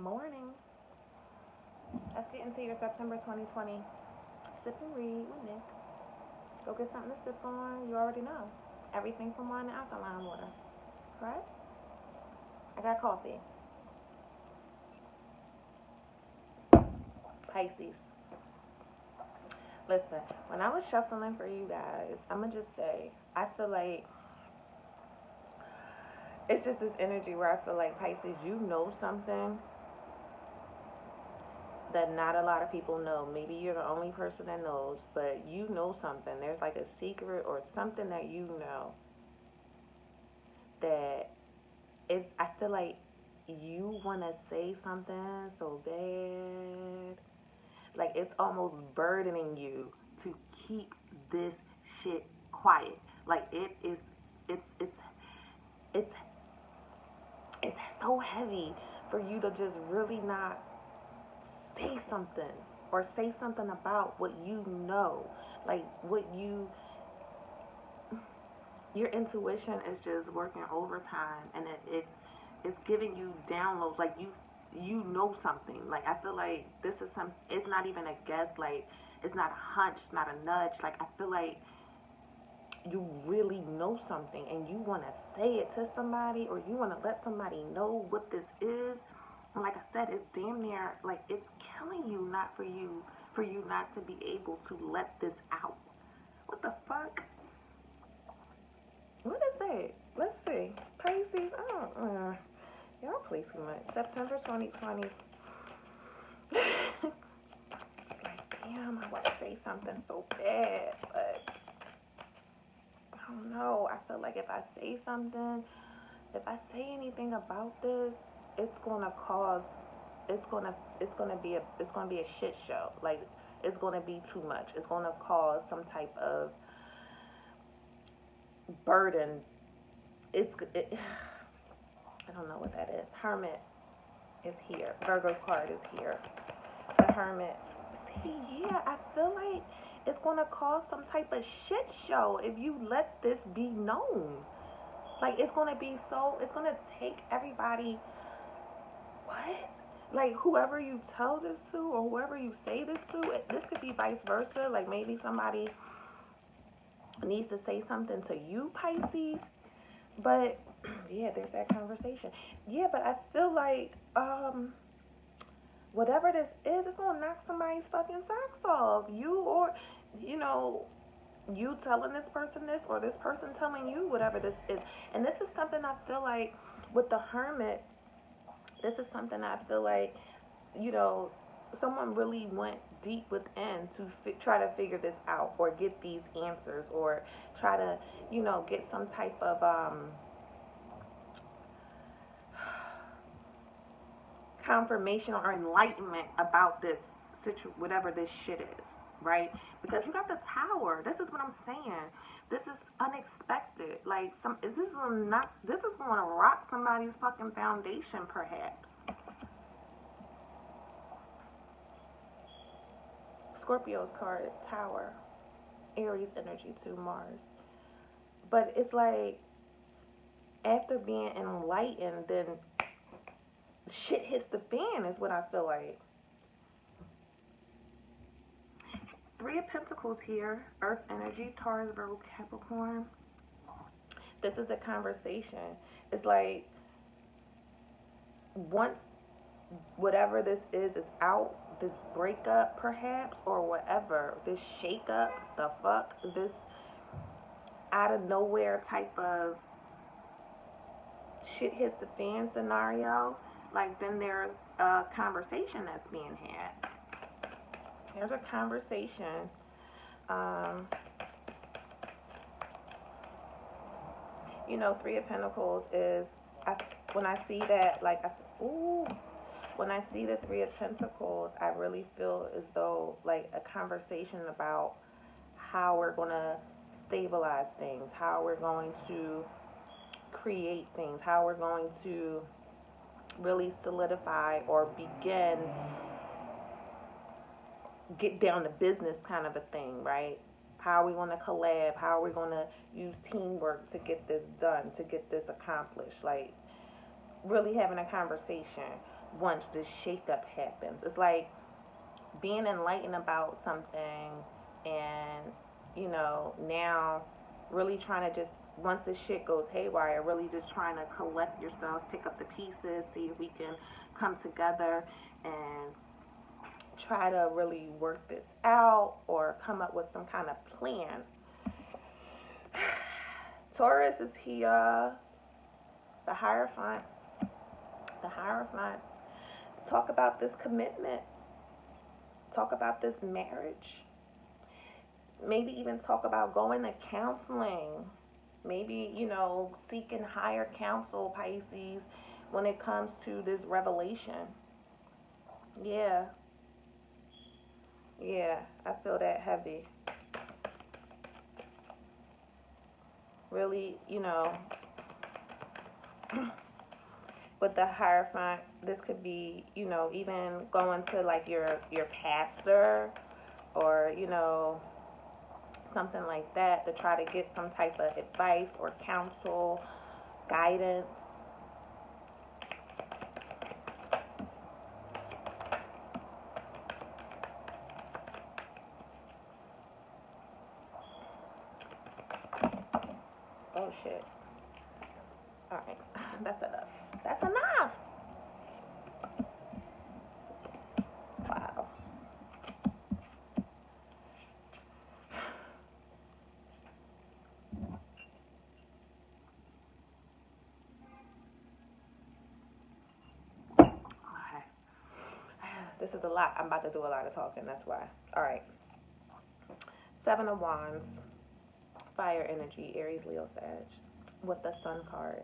Morning. Let's get into your September 2020 sip and read with Nick. Go get something to sip on. You already know. Everything from wine to alkaline water. Correct? I got coffee. Pisces. Listen, when I was shuffling for you guys, I'm going to just say, I feel like it's just this energy where I feel like Pisces, you know something that not a lot of people know. Maybe you're the only person that knows, but you know something. There's like a secret or something that you know that it's. I feel like you want to say something so bad. Like it's almost burdening you to keep this shit quiet. Like it is. It's. It's. It's so heavy for you to just really not say something or say something about what you know, like what your intuition is just working overtime, and it's giving you downloads, like you know something. Like I feel like this is some. It's not even a guess. Like it's not a hunch. It's not a nudge. Like I feel like you really know something and you want to say it to somebody, or you want to let somebody know what this is. And like I said, it's damn near like it's killing you, not for you not to be able to let this out. What the fuck? What is that? Let's see. Pisces. Oh, y'all play too much. September 2020. Like, damn, I want to say something so bad, but I don't know. I feel like if I say something, if I say anything about this, it's gonna cause, it's gonna be a shit show. Like it's gonna be too much. It's gonna cause some type of burden. I don't know what that is. Hermit is here. Virgo's card is here. The Hermit. See, yeah, I feel like it's gonna cause some type of shit show if you let this be known. Like it's gonna be so. It's gonna take everybody. What? Like whoever you tell this to or whoever you say this to, this could be vice versa. Like maybe somebody needs to say something to you, Pisces. But yeah, there's that conversation. Yeah, but I feel like whatever this is, it's gonna knock somebody's fucking socks off. You or you know, you telling this person this or this person telling you whatever this is. And this is something I feel like with the Hermit, this is something I feel like, you know, someone really went deep within to try to figure this out or get these answers or try to, get some type of confirmation or enlightenment about this whatever this shit is, right? Because you got the Tower. This is what I'm saying. This is unexpected. Like this is going to rock somebody's fucking foundation, perhaps. Scorpio's card, Tower, Aries energy to Mars. But it's like after being enlightened, then shit hits the fan, is what I feel like. Three of Pentacles here, Earth energy, Taurus, Virgo, Capricorn. This is a conversation. It's like once whatever this is out, this breakup perhaps, or whatever, this shakeup, the fuck, this out of nowhere type of shit hits the fan scenario, like then there's a conversation that's being had. There's a conversation. Um, Three of Pentacles is, when I see that, like, when I see the Three of Pentacles, I really feel as though, like, a conversation about how we're going to stabilize things, how we're going to create things, how we're going to really solidify or begin, get down to business kind of a thing, right? How are we going to collab? How are we going to use teamwork to get this done, to get this accomplished? Like, really having a conversation. once this shakeup happens. It's like being enlightened about something and, now really trying to just, once this shit goes haywire, really just trying to collect yourself, pick up the pieces, see if we can come together and try to really work this out or come up with some kind of plan. Taurus is here, the Hierophant. The Hierophant. Talk about this commitment. Talk about this marriage. Maybe even talk about going to counseling. Maybe, seeking higher counsel, Pisces, when it comes to this revelation. Yeah. Yeah, I feel that heavy. Really, with the Hierophant, this could be, even going to like your pastor or, something like that to try to get some type of advice or counsel, guidance. Oh shit. Alright, that's enough. That's enough! Wow. Okay. This is a lot. I'm about to do a lot of talking, that's why. Alright. Seven of Wands. Fire energy, Aries, Leo, Sag. With the Sun card.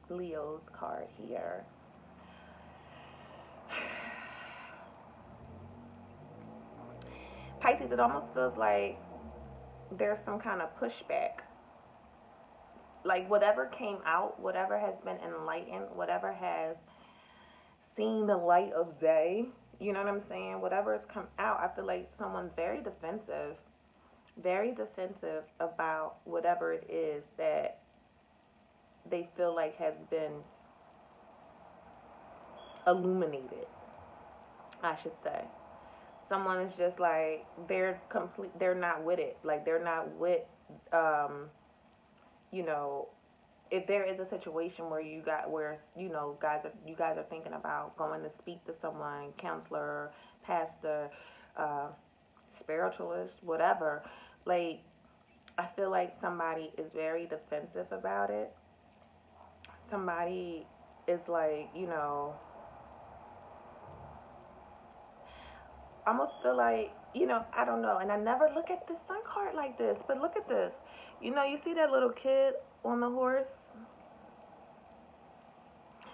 Leo's card here. Pisces, it almost feels like there's some kind of pushback. Like whatever came out, whatever has been enlightened, whatever has seen the light of day, you know what I'm saying? Whatever has come out, I feel like someone's very defensive about whatever it is that they feel like has been illuminated, I should say. Someone is just like they're not with it. Like they're not with um, you know, if there is a situation where you guys are thinking about going to speak to someone, counselor, pastor, uh, spiritualist, whatever, like I feel like somebody is very defensive about it. Somebody is like, almost feel like, I don't know. And I never look at the sun card like this, but look at this. You see that little kid on the horse?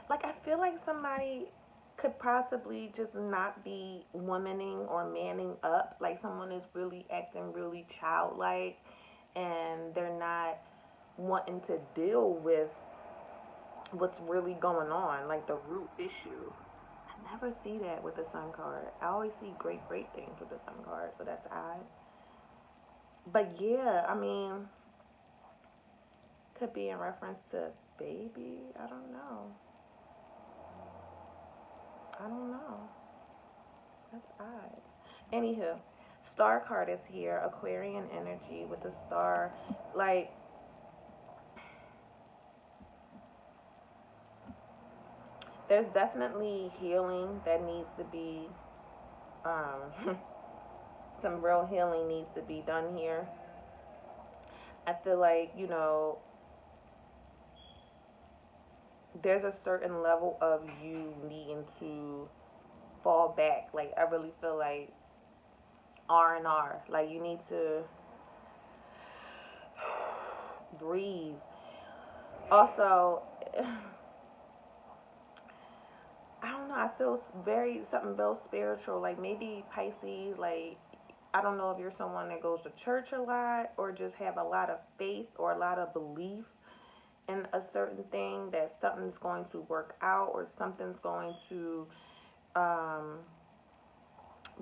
Like, I feel like somebody could possibly just not be womaning or manning up. Like, someone is really acting really childlike and they're not wanting to deal with what's really going on, like the root issue. I never see that with the sun card. I always see great, great things with the sun card, so that's odd. But yeah, I mean, could be in reference to baby. I don't know. I don't know. That's odd. Anywho, star card is here. Aquarian energy with the star. Like, there's definitely healing that needs to be, some real healing needs to be done here. I feel like, there's a certain level of you needing to fall back. Like, I really feel like R&R. Like, you need to breathe. Also, I don't know. I feel something very spiritual. Like, maybe Pisces, like, I don't know if you're someone that goes to church a lot or just have a lot of faith or a lot of belief in a certain thing, that something's going to work out or something's going to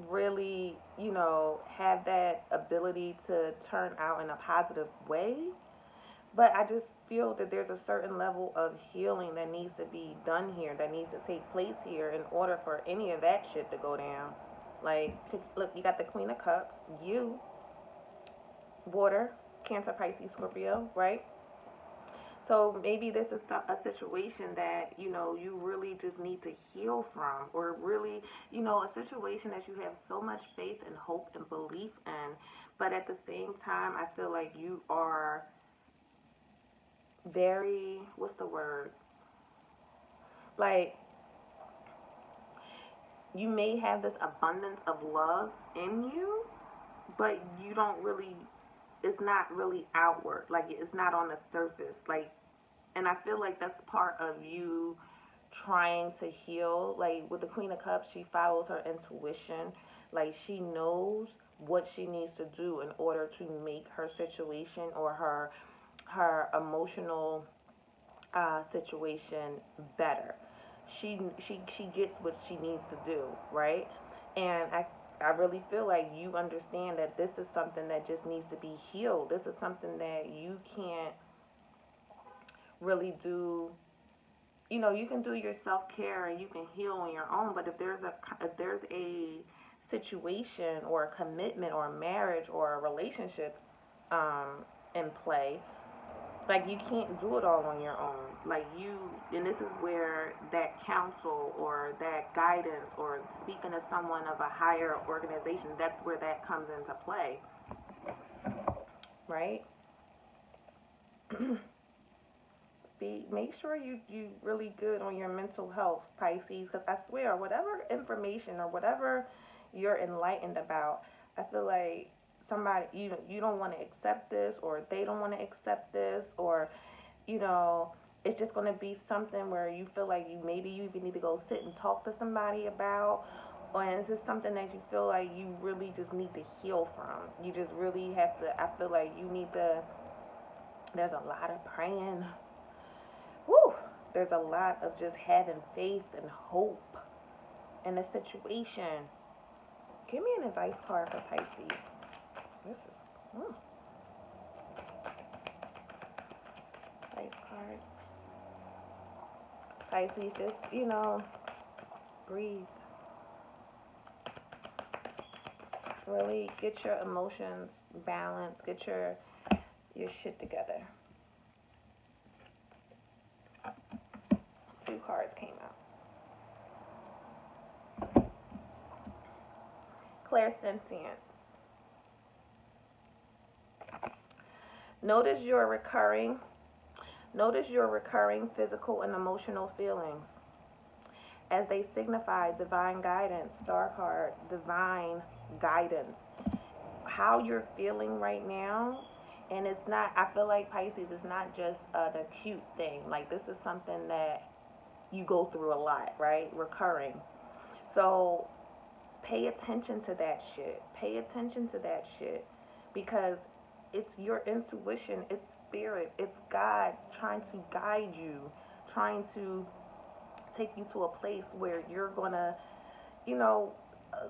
really, have that ability to turn out in a positive way. But I just feel that there's a certain level of healing that needs to be done here, that needs to take place here in order for any of that shit to go down. Like, 'cause look, you got the Queen of Cups, you, water, Cancer, Pisces, Scorpio, right? So maybe this is a situation that, you know, you really just need to heal from, or really, you know, a situation that you have so much faith and hope and belief in, but at the same time, I feel like you are very, what's the word? Like, you may have this abundance of love in you, but you don't really, it's not really outward. Like, it's not on the surface. Like, and I feel like that's part of you trying to heal. Like, with the Queen of Cups, she follows her intuition. Like, she knows what she needs to do in order to make her situation or her emotional situation better. She gets what she needs to do, right? And I really feel like you understand that this is something that just needs to be healed. This is something that you can't really do. You know, you can do your self-care and you can heal on your own, but if there's a situation or a commitment or a marriage or a relationship in play, like, you can't do it all on your own. Like, you, and this is where that counsel or that guidance or speaking to someone of a higher organization, that's where that comes into play, right? Make sure you really good on your mental health, Pisces, because I swear, whatever information or whatever you're enlightened about, I feel like somebody, you don't want to accept this, or they don't want to accept this, or, you know, it's just going to be something where you feel like you even need to go sit and talk to somebody about, or it's just something that you feel like you really just need to heal from. You just really have to, I feel like you need to, there's a lot of praying. Whew, there's a lot of just having faith and hope in a situation. Give me an advice card for Pisces. This is advice card. Pisces, just, you know, breathe. Really get your emotions balanced. Get your shit together. 2 cards came out. Clairsentience. Notice your recurring physical and emotional feelings as they signify divine guidance. Star card, divine guidance. How you're feeling right now, and it's not, I feel like Pisces is not just an acute thing. Like, this is something that you go through a lot, right? Recurring. So pay attention to that shit. Pay attention to that shit, because it's your intuition, it's spirit, it's God trying to guide you, trying to take you to a place where you're gonna, you know,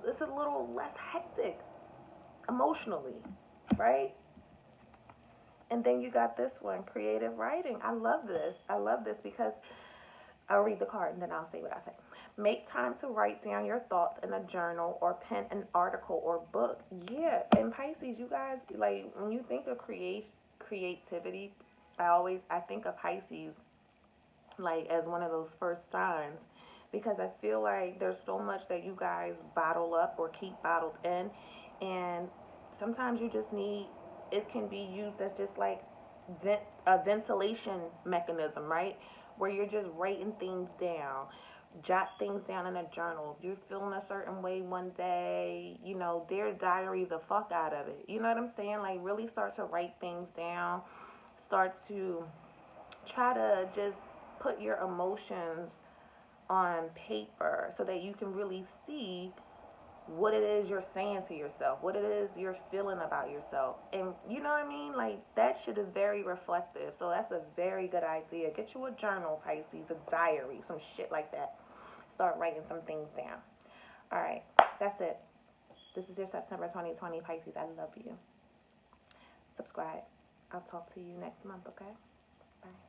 it's a little less hectic emotionally, right? And then you got this one, creative writing. I love this. I love this because I'll read the card and then I'll say what I say. Make time to write down your thoughts in a journal or pen an article or book. Yeah, and Pisces, you guys, like, when you think of creativity, I think of Pisces, like, as one of those first signs, because I feel like there's so much that you guys bottle up or keep bottled in, and sometimes you just need, it can be used as just like a ventilation mechanism, right? Where you're just writing things down, jot things down in a journal. If you're feeling a certain way one day, you know, their diary the fuck out of it. You know what I'm saying? Like, really start to write things down. Start to try to just put your emotions on paper so that you can really see what it is you're saying to yourself, what it is you're feeling about yourself. And you know what I mean? Like, that shit is very reflective. So that's a very good idea. Get you a journal, Pisces, a diary, some shit like that. Start writing some things down. All right, that's it. This is your September 2020 Pisces. I love you. Subscribe. I'll talk to you next month, okay? Bye.